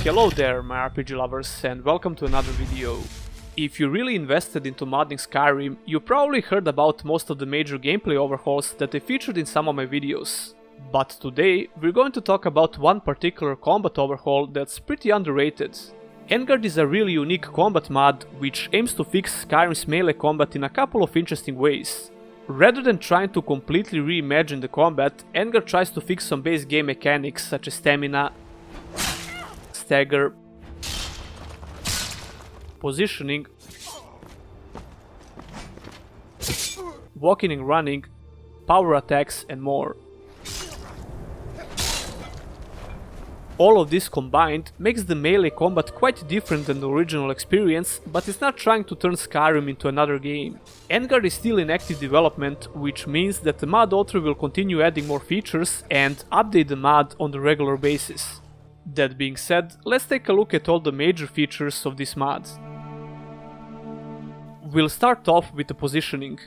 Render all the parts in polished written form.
Hello there my RPG lovers and welcome to another video. If you're really invested into modding Skyrim, you probably heard about most of the major gameplay overhauls that I featured in some of my videos. But today we're going to talk about one particular combat overhaul that's pretty underrated. Engarde is a really unique combat mod which aims to fix Skyrim's melee combat in a couple of interesting ways. Rather than trying to completely reimagine the combat, Engarde tries to fix some base game mechanics such as stamina, stagger, positioning, walking and running, power attacks and more. All of this combined makes the melee combat quite different than the original experience, but it's not trying to turn Skyrim into another game. Engarde is still in active development, which means that the mod author will continue adding more features and update the mod on a regular basis. That being said, let's take a look at all the major features of this mod. We'll start off with the positioning.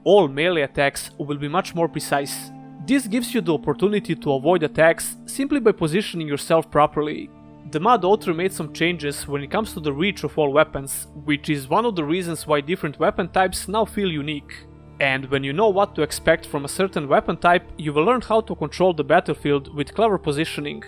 All melee attacks will be much more precise. This gives you the opportunity to avoid attacks simply by positioning yourself properly. The mod author made some changes when it comes to the reach of all weapons, which is one of the reasons why different weapon types now feel unique. And when you know what to expect from a certain weapon type, you will learn how to control the battlefield with clever positioning.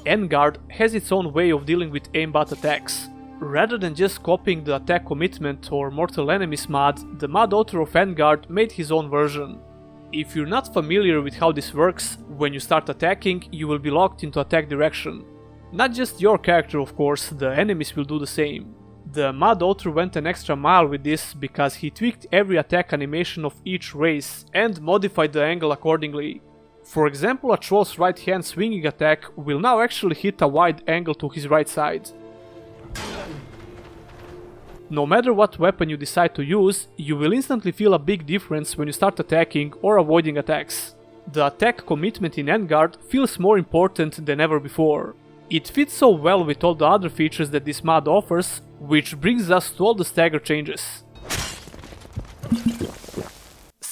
Engarde has its own way of dealing with aimbot attacks. Rather than just copying the attack commitment or mortal enemies mod, the mod author of Engarde made his own version. If you're not familiar with how this works, when you start attacking, you will be locked into attack direction. Not just your character of course, the enemies will do the same. The mod author went an extra mile with this because he tweaked every attack animation of each race and modified the angle accordingly. For example, a troll's right hand swinging attack will now actually hit a wide angle to his right side. No matter what weapon you decide to use, you will instantly feel a big difference when you start attacking or avoiding attacks. The attack commitment in Engarde feels more important than ever before. It fits so well with all the other features that this mod offers, which brings us to all the stagger changes.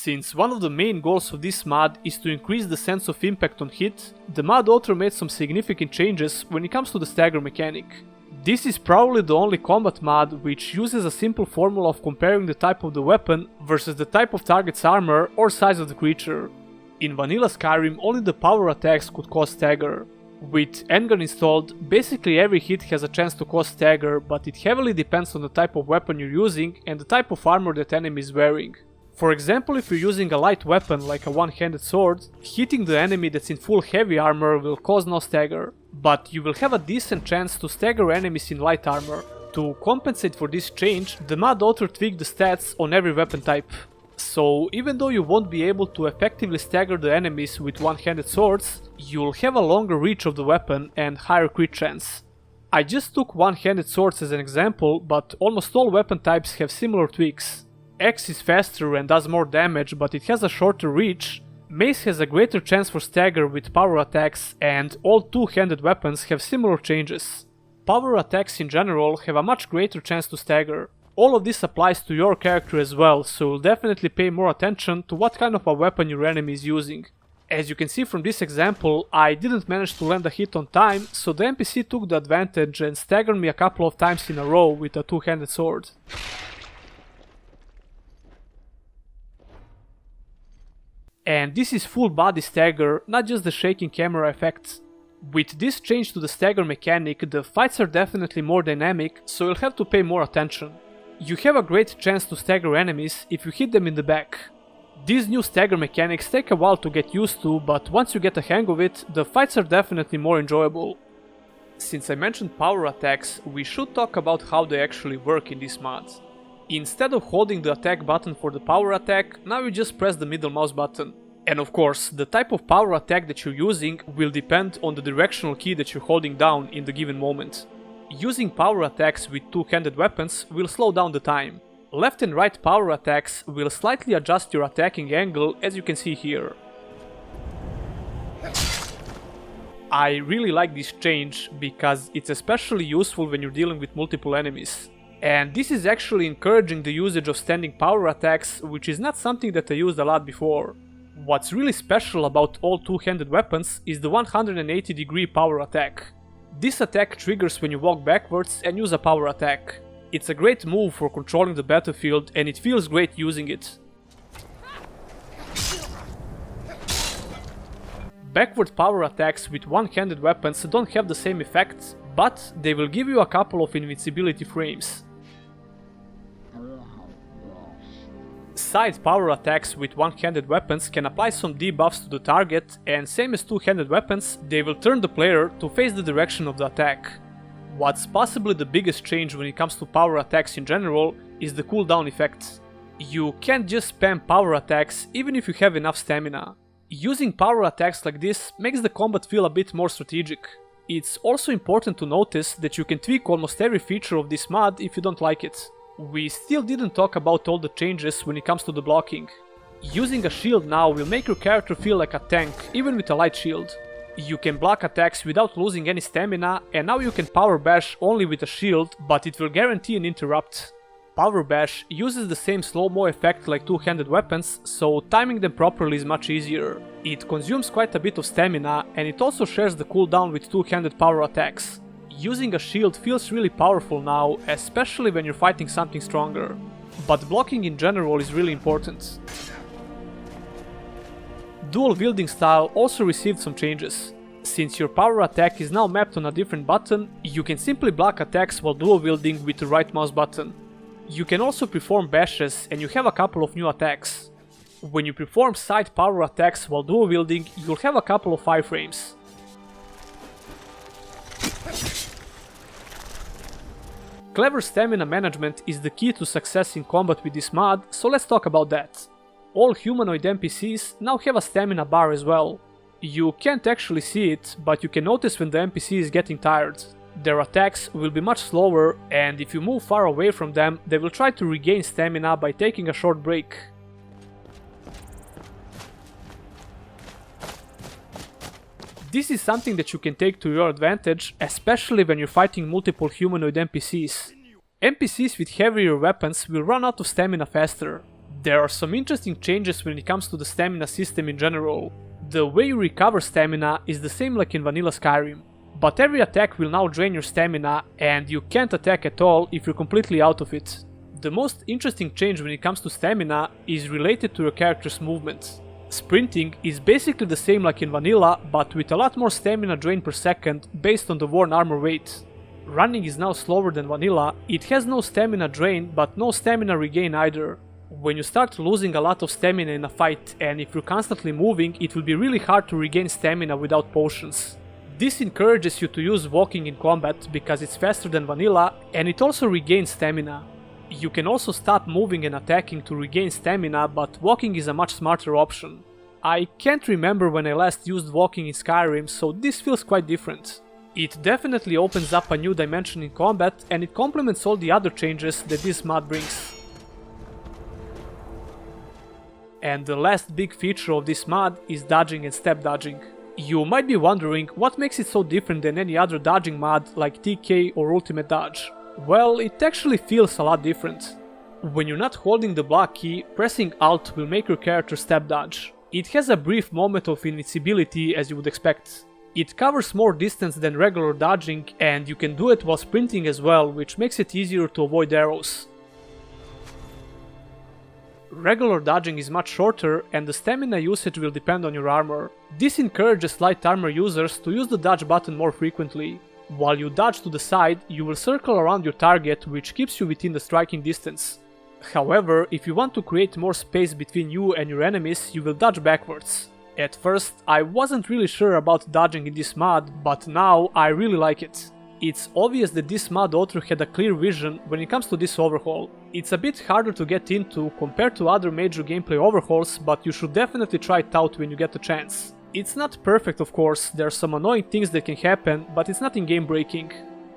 Since one of the main goals of this mod is to increase the sense of impact on hit, the mod author made some significant changes when it comes to the stagger mechanic. This is probably the only combat mod which uses a simple formula of comparing the type of the weapon versus the type of target's armor or size of the creature. In vanilla Skyrim, only the power attacks could cause stagger. With Engarde installed, basically every hit has a chance to cause stagger, but it heavily depends on the type of weapon you're using and the type of armor that enemy is wearing. For example, if you're using a light weapon like a one-handed sword, hitting the enemy that's in full heavy armor will cause no stagger, but you will have a decent chance to stagger enemies in light armor. To compensate for this change, the mod author tweaked the stats on every weapon type. So even though you won't be able to effectively stagger the enemies with one-handed swords, you'll have a longer reach of the weapon and higher crit chance. I just took one-handed swords as an example, but almost all weapon types have similar tweaks. Axe is faster and does more damage, but it has a shorter reach. Mace has a greater chance for stagger with power attacks, and all two-handed weapons have similar changes. Power attacks in general have a much greater chance to stagger. All of this applies to your character as well, so you'll definitely pay more attention to what kind of a weapon your enemy is using. As you can see from this example, I didn't manage to land a hit on time, so the NPC took the advantage and staggered me a couple of times in a row with a two-handed sword. And this is full body stagger, not just the shaking camera effect. With this change to the stagger mechanic, the fights are definitely more dynamic, so you'll have to pay more attention. You have a great chance to stagger enemies if you hit them in the back. These new stagger mechanics take a while to get used to, but once you get a hang of it, the fights are definitely more enjoyable. Since I mentioned power attacks, we should talk about how they actually work in this mod. Instead of holding the attack button for the power attack, now you just press the middle mouse button. And of course, the type of power attack that you're using will depend on the directional key that you're holding down in the given moment. Using power attacks with two-handed weapons will slow down the time. Left and right power attacks will slightly adjust your attacking angle, as you can see here. I really like this change because it's especially useful when you're dealing with multiple enemies. And this is actually encouraging the usage of standing power attacks, which is not something that I used a lot before. What's really special about all two-handed weapons is the 180-degree power attack. This attack triggers when you walk backwards and use a power attack. It's a great move for controlling the battlefield and it feels great using it. Backward power attacks with one-handed weapons don't have the same effects, but they will give you a couple of invincibility frames. Side power attacks with one-handed weapons can apply some debuffs to the target, and same as two-handed weapons, they will turn the player to face the direction of the attack. What's possibly the biggest change when it comes to power attacks in general is the cooldown effect. You can't just spam power attacks even if you have enough stamina. Using power attacks like this makes the combat feel a bit more strategic. It's also important to notice that you can tweak almost every feature of this mod if you don't like it. We still didn't talk about all the changes when it comes to the blocking. Using a shield now will make your character feel like a tank, even with a light shield. You can block attacks without losing any stamina, and now you can power bash only with a shield, but it will guarantee an interrupt. Power bash uses the same slow-mo effect like two-handed weapons, so timing them properly is much easier. It consumes quite a bit of stamina, and it also shares the cooldown with two-handed power attacks. Using a shield feels really powerful now, especially when you're fighting something stronger. But blocking in general is really important. Dual wielding style also received some changes. Since your power attack is now mapped on a different button, you can simply block attacks while dual wielding with the right mouse button. You can also perform bashes and you have a couple of new attacks. When you perform side power attacks while dual wielding, you'll have a couple of iframes. Clever stamina management is the key to success in combat with this mod, so let's talk about that. All humanoid NPCs now have a stamina bar as well. You can't actually see it, but you can notice when the NPC is getting tired. Their attacks will be much slower, and if you move far away from them, they will try to regain stamina by taking a short break. This is something that you can take to your advantage, especially when you're fighting multiple humanoid NPCs. NPCs with heavier weapons will run out of stamina faster. There are some interesting changes when it comes to the stamina system in general. The way you recover stamina is the same like in vanilla Skyrim, but every attack will now drain your stamina and you can't attack at all if you're completely out of it. The most interesting change when it comes to stamina is related to your character's movement. Sprinting is basically the same like in vanilla, but with a lot more stamina drain per second based on the worn armor weight. Running is now slower than vanilla, it has no stamina drain but no stamina regain either. When you start losing a lot of stamina in a fight and if you're constantly moving, it will be really hard to regain stamina without potions. This encourages you to use walking in combat because it's faster than vanilla and it also regains stamina. You can also stop moving and attacking to regain stamina, but walking is a much smarter option. I can't remember when I last used walking in Skyrim, so this feels quite different. It definitely opens up a new dimension in combat and it complements all the other changes that this mod brings. And the last big feature of this mod is dodging and step dodging. You might be wondering what makes it so different than any other dodging mod like TK or Ultimate Dodge. Well, it actually feels a lot different. When you're not holding the block key, pressing Alt will make your character step dodge. It has a brief moment of invincibility as you would expect. It covers more distance than regular dodging and you can do it while sprinting as well, which makes it easier to avoid arrows. Regular dodging is much shorter and the stamina usage will depend on your armor. This encourages light armor users to use the dodge button more frequently. While you dodge to the side, you will circle around your target, which keeps you within the striking distance. However, if you want to create more space between you and your enemies, you will dodge backwards. At first, I wasn't really sure about dodging in this mod, but now I really like it. It's obvious that this mod author had a clear vision when it comes to this overhaul. It's a bit harder to get into compared to other major gameplay overhauls, but you should definitely try it out when you get the chance. It's not perfect of course, there are some annoying things that can happen, but it's nothing game breaking.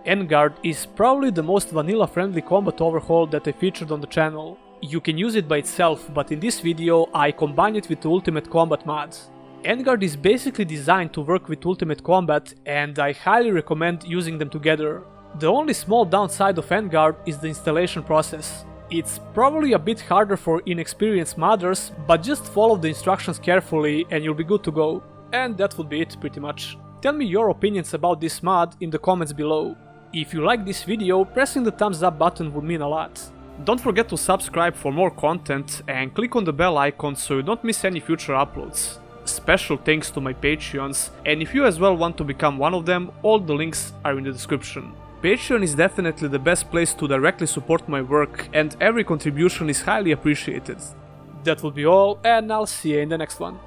Engarde is probably the most vanilla friendly combat overhaul that I featured on the channel. You can use it by itself, but in this video I combine it with the Ultimate Combat mod. Engarde is basically designed to work with Ultimate Combat and I highly recommend using them together. The only small downside of Engarde is the installation process. It's probably a bit harder for inexperienced modders, but just follow the instructions carefully and you'll be good to go. And that would be it pretty much. Tell me your opinions about this mod in the comments below. If you like this video, pressing the thumbs up button would mean a lot. Don't forget to subscribe for more content and click on the bell icon so you don't miss any future uploads. Special thanks to my Patreons, and if you as well want to become one of them, all the links are in the description. Patreon is definitely the best place to directly support my work, and every contribution is highly appreciated. That will be all, and I'll see you in the next one.